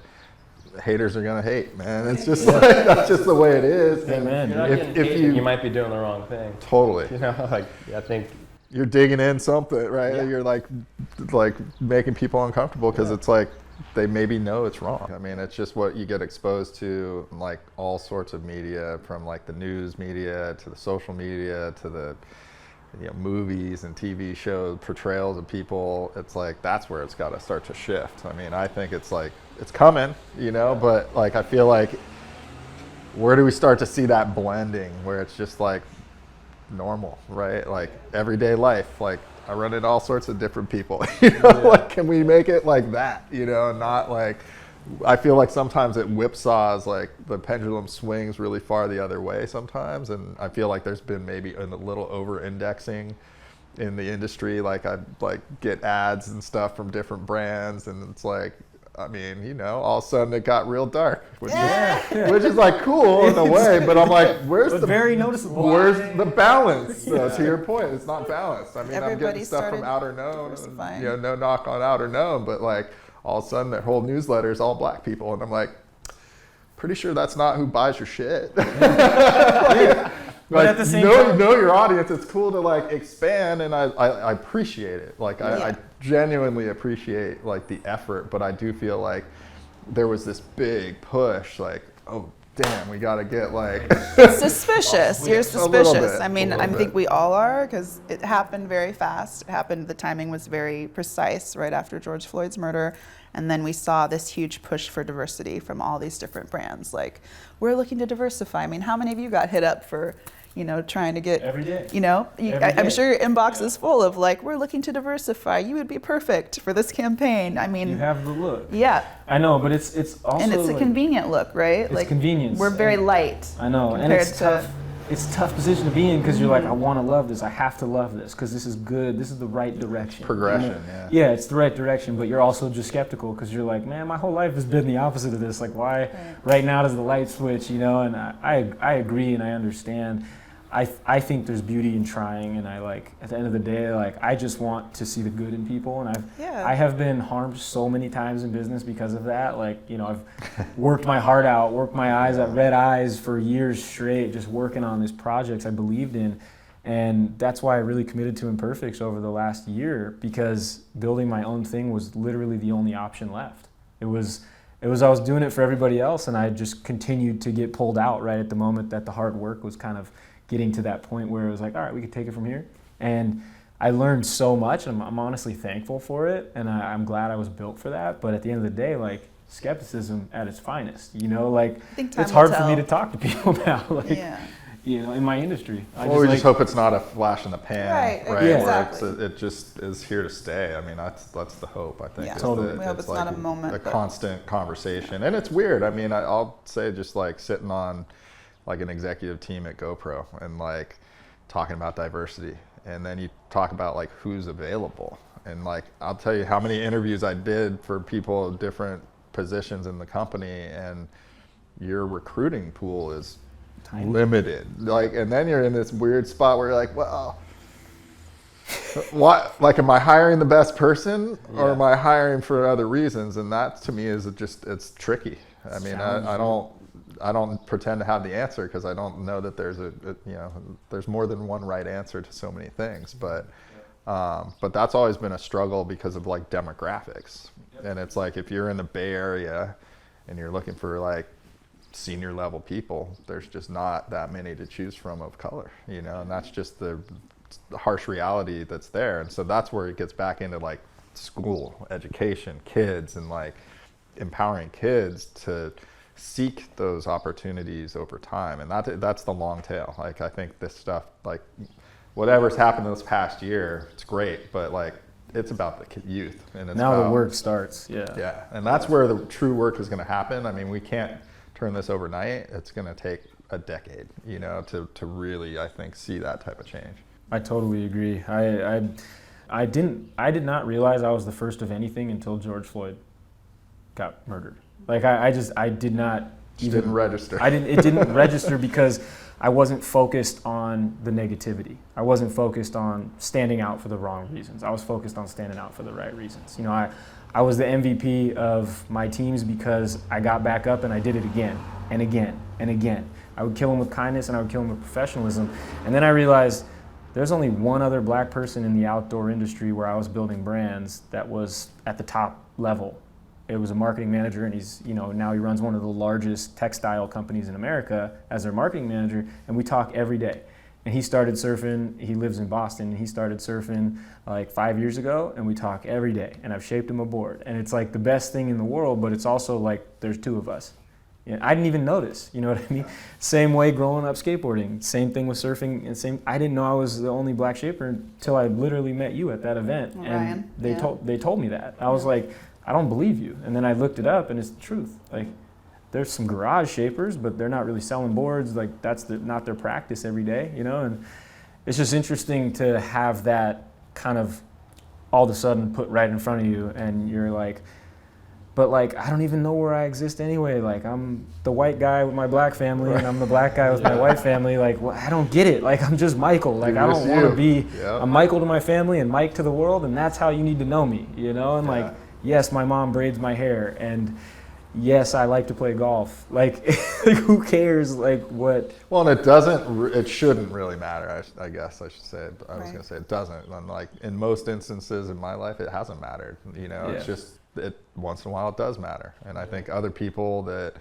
haters are gonna hate, man. It's just like, that's just the way it is. Amen. You're not getting hated, you might be doing the wrong thing. Totally. You know, like I think You're digging in something, right? Yeah. You're like making people uncomfortable because it's like they maybe know it's wrong. I mean, it's just what you get exposed to, like all sorts of media, from like the news media to the social media to the, you know, movies and TV shows, portrayals of people. It's like that's where it's got to start to shift. I mean, I think it's like it's coming, you know, but like I feel like where do we start to see that blending where it's just like normal, right? Like everyday life. Like I run into all sorts of different people, you know, like can we make it like that, you know, not like, I feel like sometimes it whipsaws, like the pendulum swings really far the other way sometimes. And I feel like there's been maybe a little over indexing in the industry. Like I like get ads and stuff from different brands, and it's like, I mean, you know, all of a sudden it got real dark, which is like cool in a way, but I'm like, where's the very noticeable. Where's the balance? To your point, it's not balanced. I mean, I'm Everybody getting stuff from started Outer Known, diversifying. you know, no knock on Outer Known, but like all of a sudden their whole newsletter is all black people, and I'm like, pretty sure that's not who buys your shit. But Like, at the same know time, your audience. It's cool to like expand, and I appreciate it. Like I genuinely appreciate like the effort, but I do feel like there was this big push, like, oh damn, we got to get like Suspicious. You're A little suspicious. bit, I mean, a I little think bit. we all are, because it happened very fast. It happened, the timing was very precise right after George Floyd's murder. And then we saw this huge push for diversity from all these different brands. Like, we're looking to diversify. I mean, how many of you got hit up for, you know, trying to get, Every day. you know, Every I'm day. sure your inbox is full of like, we're looking to diversify. You would be perfect for this campaign. I mean, You have the look. yeah. I know, but it's also And it's a like, convenient look, right? It's convenience. We're very light. I know, and compared it's to- tough. It's a tough position to be in because you're like, I want to love this. I have to love this because this is good. This is the right direction. Progression, You know? yeah. Yeah, it's the right direction, but you're also just skeptical because you're like, man, my whole life has been the opposite of this. Like, why right now does the light switch? You know, and I agree and I understand. I think there's beauty in trying, and I like at the end of the day, like I just want to see the good in people, and I have been harmed so many times in business because of that. Like, you know, I've worked my heart out, worked my eyes out, red eyes for years straight, just working on these projects I believed in, and that's why I really committed to Imperfects over the last year, because building my own thing was literally the only option left. It was It was I was doing it for everybody else, and I just continued to get pulled out right at the moment that the hard work was kind of getting to that point where it was like, all right, we could take it from here. And I learned so much, and I'm honestly thankful for it, and I'm glad I was built for that. But at the end of the day, like, skepticism at its finest, you know, like, it's hard for me to talk to people now, like, you know, in my industry. Well, we just hope it's not a flash in the pan, right? Yeah, where exactly. it just is here to stay. I mean, that's the hope, I think. Yeah, totally. We hope it's like not a moment. a constant conversation. And it's weird. I mean, I'll say just like sitting on like an executive team at GoPro and like talking about diversity. And then you talk about like who's available. And like, I'll tell you how many interviews I did for people in different positions in the company, and your recruiting pool is tiny, limited. Like, and then you're in this weird spot where you're like, well, what, like, am I hiring the best person or am I hiring for other reasons? And that to me is just, it's tricky. I mean, I don't pretend to have the answer because I don't know that there's there's more than one right answer to so many things. But that's always been a struggle because of like demographics. And it's like, if you're in the Bay Area and you're looking for like senior level people, there's just not that many to choose from of color, you know, and that's just the harsh reality that's there. And so that's where it gets back into like school, education, kids, and like empowering kids to seek those opportunities over time. And that's the long tail. Like, I think this stuff, like whatever's happened this past year, it's great, but like, it's about the youth, and it's now about, the work starts. Yeah, and that's where the true work is going to happen. I mean, we can't turn this overnight. It's going to take a decade, you know, to really, I think, see that type of change. I totally agree. I did not realize I was the first of anything until George Floyd got murdered. Like, I did not even didn't register. It didn't register because I wasn't focused on the negativity. I wasn't focused on standing out for the wrong reasons. I was focused on standing out for the right reasons. You know, I was the MVP of my teams because I got back up and I did it again and again and again. I would kill them with kindness and I would kill them with professionalism. And then I realized there's only one other black person in the outdoor industry where I was building brands that was at the top level. It was a marketing manager, and he's, you know, now he runs one of the largest textile companies in America as their marketing manager, and we talk every day. And he started surfing, he lives in Boston, and he started surfing like 5 years ago, and we talk every day, and I've shaped him a board. And it's like the best thing in the world, but it's also like there's two of us. You know, I didn't even notice, you know what I mean? Same way growing up skateboarding, same thing with surfing, and I didn't know I was the only black shaper until I literally met you at that event. Ryan, and they told me that. I was like, I don't believe you. And then I looked it up, and it's the truth. Like, there's some garage shapers, but they're not really selling boards. Like, that's not their practice every day, you know? And it's just interesting to have that kind of all of a sudden put right in front of you, and you're like, but like, I don't even know where I exist anyway. Like, I'm the white guy with my black family, and I'm the black guy with my white family. Like, well, I don't get it. Like, I'm just Michael. Like, I don't want to be a Michael to my family and Mike to the world, and that's how you need to know me, you know? And like, yes, my mom braids my hair, and yes, I like to play golf. Like, who cares? Like, what? Well, and it shouldn't really matter. I guess I should say. I was going to say it doesn't. And like, in most instances in my life, it hasn't mattered. You know, it's just once in a while it does matter. And I think other people that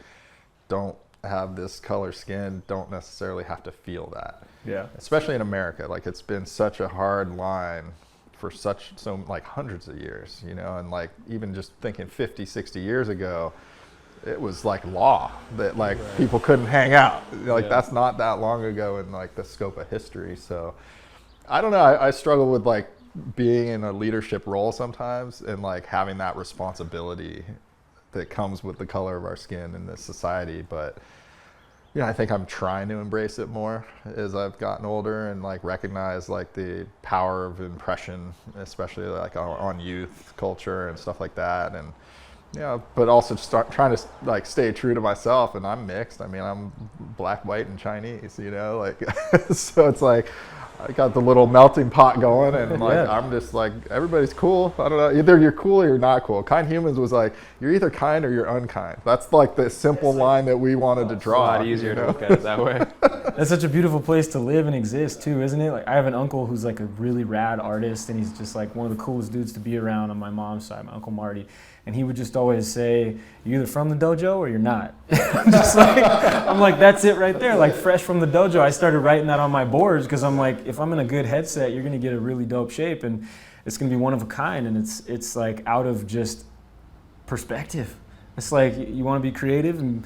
don't have this color skin don't necessarily have to feel that. Yeah. Especially in America, like, it's been such a hard line for like hundreds of years, you know, and like, even just thinking 50, 60 years ago, it was like law that like people couldn't hang out. Like, that's not that long ago in like the scope of history. So I don't know. I struggle with like being in a leadership role sometimes, and like having that responsibility that comes with the color of our skin in this society. But yeah, I think I'm trying to embrace it more as I've gotten older, and like recognize like the power of impression, especially like on youth culture and stuff like that. And yeah, but also start trying to like stay true to myself. And I'm mixed. I mean, I'm black, white, and Chinese, you know, like, so it's like, I got the little melting pot going, and like Yeah. I'm just like, everybody's cool. I don't know, either you're cool or you're not cool. Kind Humans was like, you're either kind or you're unkind. That's like the simple line that we wanted to It's a draw. lot easier to look at it that way. That's such a beautiful place to live and exist too, isn't it? Like I have an uncle who's like a really rad artist, and he's just like one of the coolest dudes to be around on my mom's side, my Uncle Marty. And he would just always say, "You're either from the dojo or you're not." I'm like, that's it right there. Like fresh from the dojo, I started writing that on my boards because I'm like, if I'm in a good headset, you're gonna get a really dope shape, and it's gonna be one of a kind, and it's like out of just perspective. It's like you want to be creative and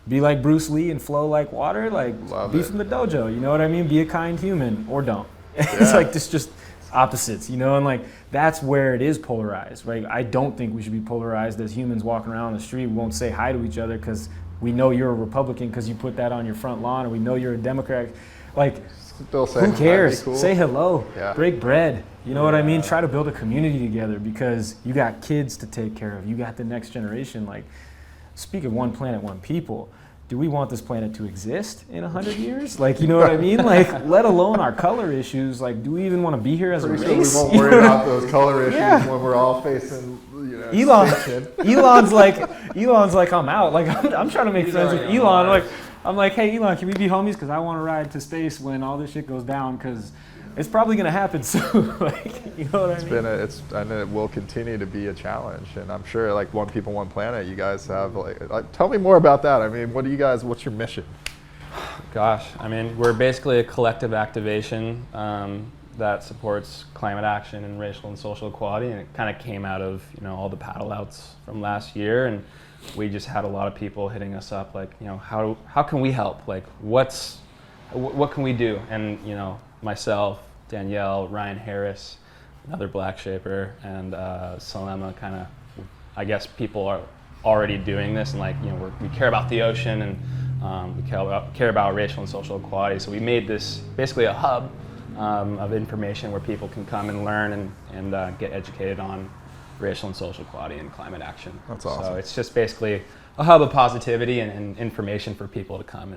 be like Bruce Lee and flow like water. Like Love be it. from the dojo. You know what I mean? Be a kind human or don't. It's Yeah. like this just opposites, you know, and like that's where it is polarized, right? I don't think we should be polarized as humans walking around the street. We won't say hi to each other because we know you're a Republican because you put that on your front lawn, and we know you're a Democrat. Like, Still saying, who cares? "Hi, be cool." Say hello, Yeah. break bread. You know what I mean? Try to build a community together because you got kids to take care of. You got the next generation. Like, speak of one planet, one people. Do we want this planet to exist in 100 years? Like, you know what I mean? Like, let alone our color issues. Like, do we even want to be here as a Pretty sure we race? won't You worry know what I about those color issues Yeah. when we're all facing, you know, Elon, extinction. Elon's like, I'm out. Like, I'm trying to make friends with already Elon. on Like, I'm like, hey, Elon, can we be homies? Because I want to ride to space when all this shit goes down. Because it's probably gonna happen soon. Like, you know what I mean? I know it will continue to be a challenge, and I'm sure like One People, One Planet, you guys have like tell me more about that. I mean, what's your mission? Gosh, I mean, we're basically a collective activation that supports climate action and racial and social equality, and it kind of came out of, you know, all the paddle outs from last year, and we just had a lot of people hitting us up like, you know, how can we help? Like, what can we do? And, you know, myself, Danielle, Ryan Harris, another black shaper, and Salema, kind of, I guess people are already doing this, and like, you know, we care about the ocean, and we care about racial and social equality. So we made this basically a hub of information where people can come and learn and get educated on racial and social equality and climate action. That's awesome. So it's just basically a hub of positivity and information for people to come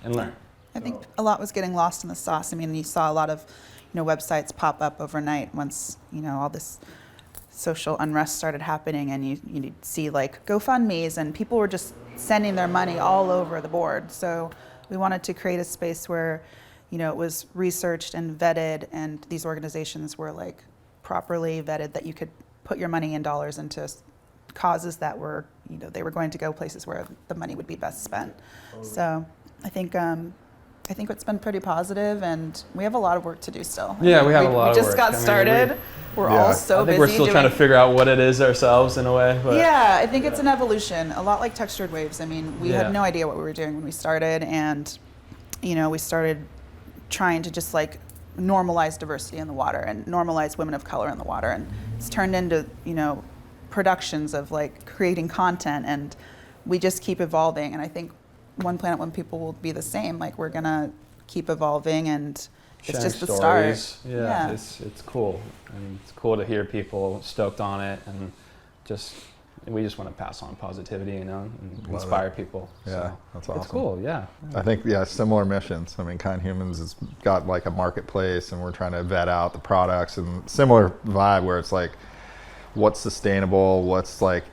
and learn. I think a lot was getting lost in the sauce. I mean, you saw a lot of, you know, websites pop up overnight once, you know, all this social unrest started happening, and you see like GoFundMe's, and people were just sending their money all over the board. So we wanted to create a space where, you know, it was researched and vetted, and these organizations were like properly vetted, that you could put your money in dollars into causes that were, you know, they were going to go places where the money would be best spent. So I think it's been pretty positive, and we have a lot of work to do still. Yeah, we have a lot of We just work. got I mean, started. We're all so I think busy. we're still trying to figure out what it is ourselves in a way. But Yeah, I think it's an evolution, a lot like textured waves. I mean, we Yeah. had no idea what we were doing when we started, and, you know, we started trying to just like normalize diversity in the water and normalize women of color in the water, and it's turned into, you know, productions of like creating content, and we just keep evolving. And I think One Planet, One People will be the same. Like, we're gonna keep evolving, and it's sharing just the stories. start. Yeah, it's cool. And it's cool to hear people stoked on it, and we just want to pass on positivity, you know, and Love inspire people. Yeah, So that's awesome. it's cool. Yeah. I think, similar missions. I mean, Kind Humans has got like a marketplace, and we're trying to vet out the products, and similar vibe where it's like, what's sustainable, what's like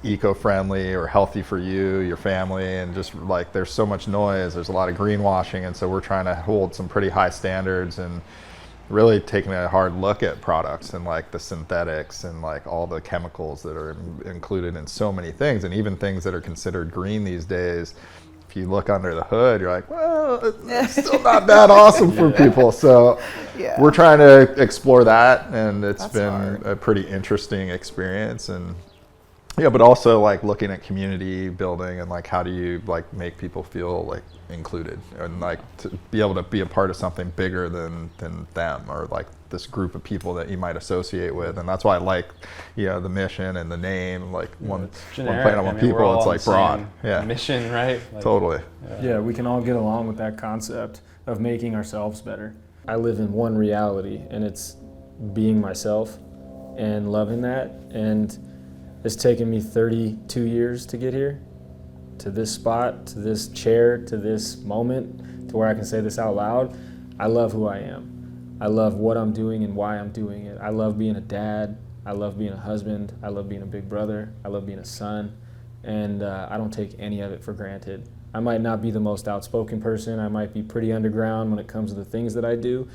eco-friendly or healthy for you, your family, and just like there's so much noise, there's a lot of greenwashing, and so we're trying to hold some pretty high standards and really taking a hard look at products and like the synthetics and like all the chemicals that are included in so many things, and even things that are considered green these days. If you look under the hood, you're like, well, it's still not that awesome for people. So Yeah. we're trying to explore that, and it's That's been hard. a pretty interesting experience. And yeah, but also like looking at community building and like how do you like make people feel like included and like to be able to be a part of something bigger than them, or like this group of people that you might associate with. And that's why I like, the mission and the name, like one It's One generic. Planet, I One mean, we're People. all It's on like the broad. same Yeah, mission, right? Like, totally. Yeah, we can all get along with that concept of making ourselves better. I live in one reality, and it's being myself and loving that. And it's taken me 32 years to get here, to this spot, to this chair, to this moment, to where I can say this out loud. I love who I am. I love what I'm doing and why I'm doing it. I love being a dad. I love being a husband. I love being a big brother. I love being a son. And I don't take any of it for granted. I might not be the most outspoken person. I might be pretty underground when it comes to the things that I do,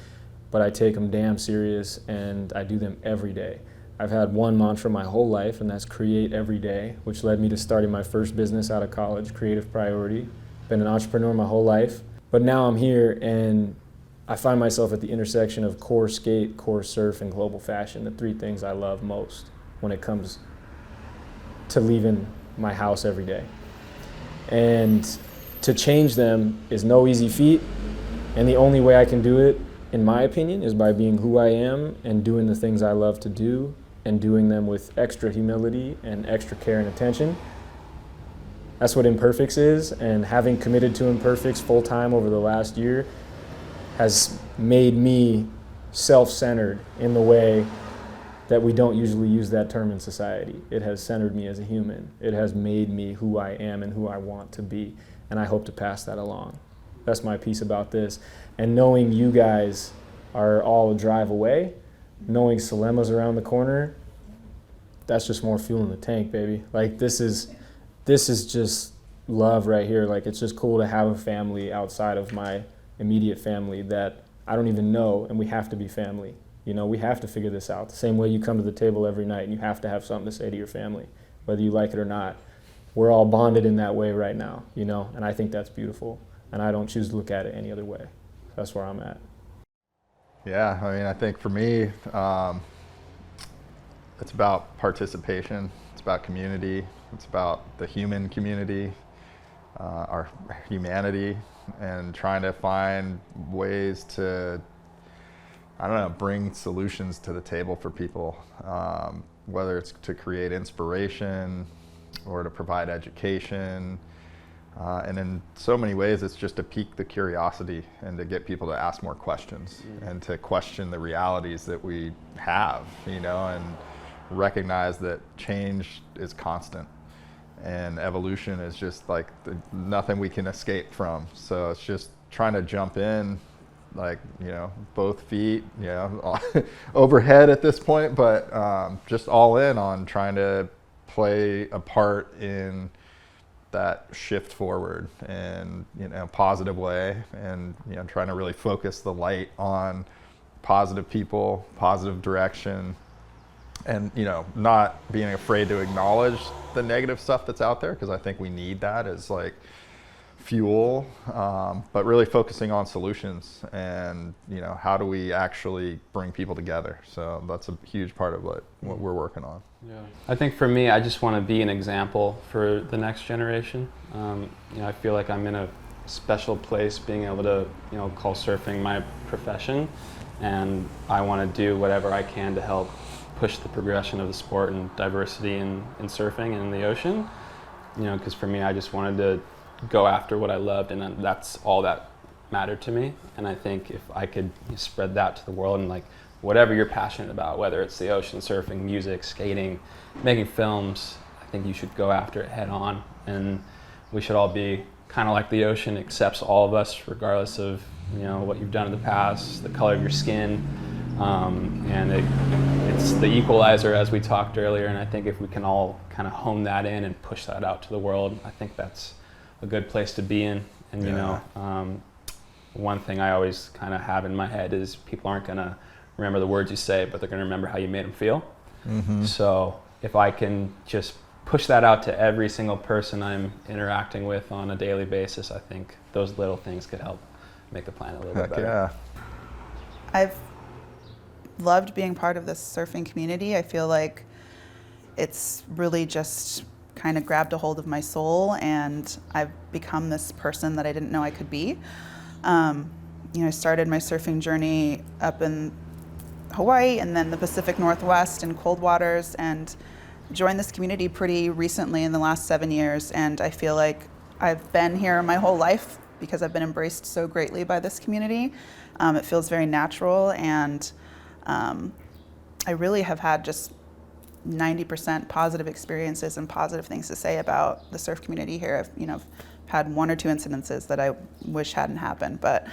but I take them damn serious and I do them every day. I've had one mantra my whole life, and that's create every day, which led me to starting my first business out of college, Creative Priority. Been an entrepreneur my whole life, but now I'm here and I find myself at the intersection of core skate, core surf, and global fashion, the three things I love most when it comes to leaving my house every day. And to change them is no easy feat, and the only way I can do it, in my opinion, is by being who I am and doing the things I love to do and doing them with extra humility and extra care and attention. That's what Imperfects is, and having committed to Imperfects full time over the last year has made me self-centered in the way that we don't usually use that term in society. It has centered me as a human. It has made me who I am and who I want to be, and I hope to pass that along. That's my piece about this. And knowing you guys are all a drive away, knowing Salema's around the corner, that's just more fuel in the tank, baby. Like this is just love right here. Like it's just cool to have a family outside of my immediate family that I don't even know, and we have to be family. You know, we have to figure this out. The same way you come to the table every night and you have to have something to say to your family, whether you like it or not. We're all bonded in that way right now, you know, and I think that's beautiful. And I don't choose to look at it any other way. That's where I'm at. Yeah, I mean, I think for me, it's about participation. It's about community. It's about the human community, our humanity, and trying to find ways to, I don't know, bring solutions to the table for people, whether it's to create inspiration or to provide education. And in so many ways, it's just to pique the curiosity and to get people to ask more questions and to question the realities that we have, you know, and recognize that change is constant and evolution is just like nothing we can escape from. So it's just trying to jump in, like, you know, both feet, you know, overhead at this point, but just all in on trying to play a part in that shift forward in, you know, positive way, and, you know, trying to really focus the light on positive people, positive direction, and, you know, not being afraid to acknowledge the negative stuff that's out there, because I think we need that as like fuel, but really focusing on solutions and, you know, how do we actually bring people together. So that's a huge part of what we're working on. Yeah, I think for me, I just want to be an example for the next generation. You know, I feel like I'm in a special place being able to, you know, call surfing my profession, and I want to do whatever I can to help push the progression of the sport and diversity in surfing and in the ocean. You know, because for me, I just wanted to go after what I loved, and that's all that mattered to me. And I think if I could spread that to the world, and like whatever you're passionate about, whether it's the ocean, surfing, music, skating, making films, I think you should go after it head on. And we should all be kind of like the ocean, accepts all of us regardless of, you know, what you've done in the past, the color of your skin, and it's the equalizer, as we talked earlier. And I think if we can all kind of hone that in and push that out to the world, I think that's a good place to be in. And you know, one thing I always kind of have in my head is people aren't going to remember the words you say, but they're going to remember how you made them feel. So if I can just push that out to every single person I'm interacting with on a daily basis, I think those little things could help make the planet a little bit better. Yeah. I've loved being part of this surfing community. I feel like it's really just kind of grabbed a hold of my soul, and I've become this person that I didn't know I could be. You know, I started my surfing journey up in Hawaii and then the Pacific Northwest in cold waters, and joined this community pretty recently in the last 7 years. And I feel like I've been here my whole life because I've been embraced so greatly by this community. It feels very natural, and I really have had just 90% positive experiences and positive things to say about the surf community here. I've, you know, had one or two incidences that I wish hadn't happened, but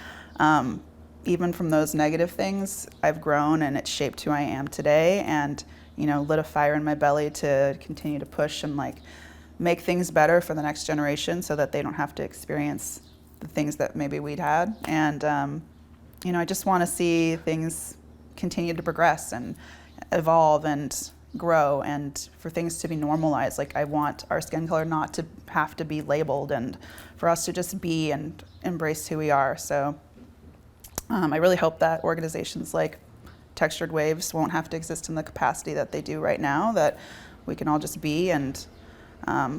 even from those negative things, I've grown and it's shaped who I am today, and lit a fire in my belly to continue to push and like make things better for the next generation so that they don't have to experience the things that maybe we'd had. And I just want to see things continue to progress and evolve and grow, and for things to be normalized. Like, I want our skin color not to have to be labeled, and for us to just be and embrace who we are. So I really hope that organizations like Textured Waves won't have to exist in the capacity that they do right now, that we can all just be, and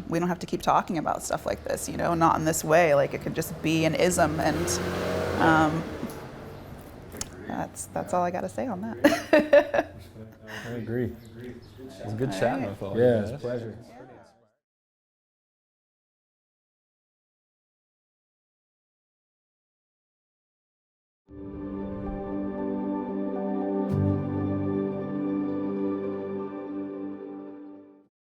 we don't have to keep talking about stuff like this, not in this way. Like, it could just be an ism, and that's all I got to say on that. I agree. It's a good chatting with all you Yeah, guys. it's a pleasure.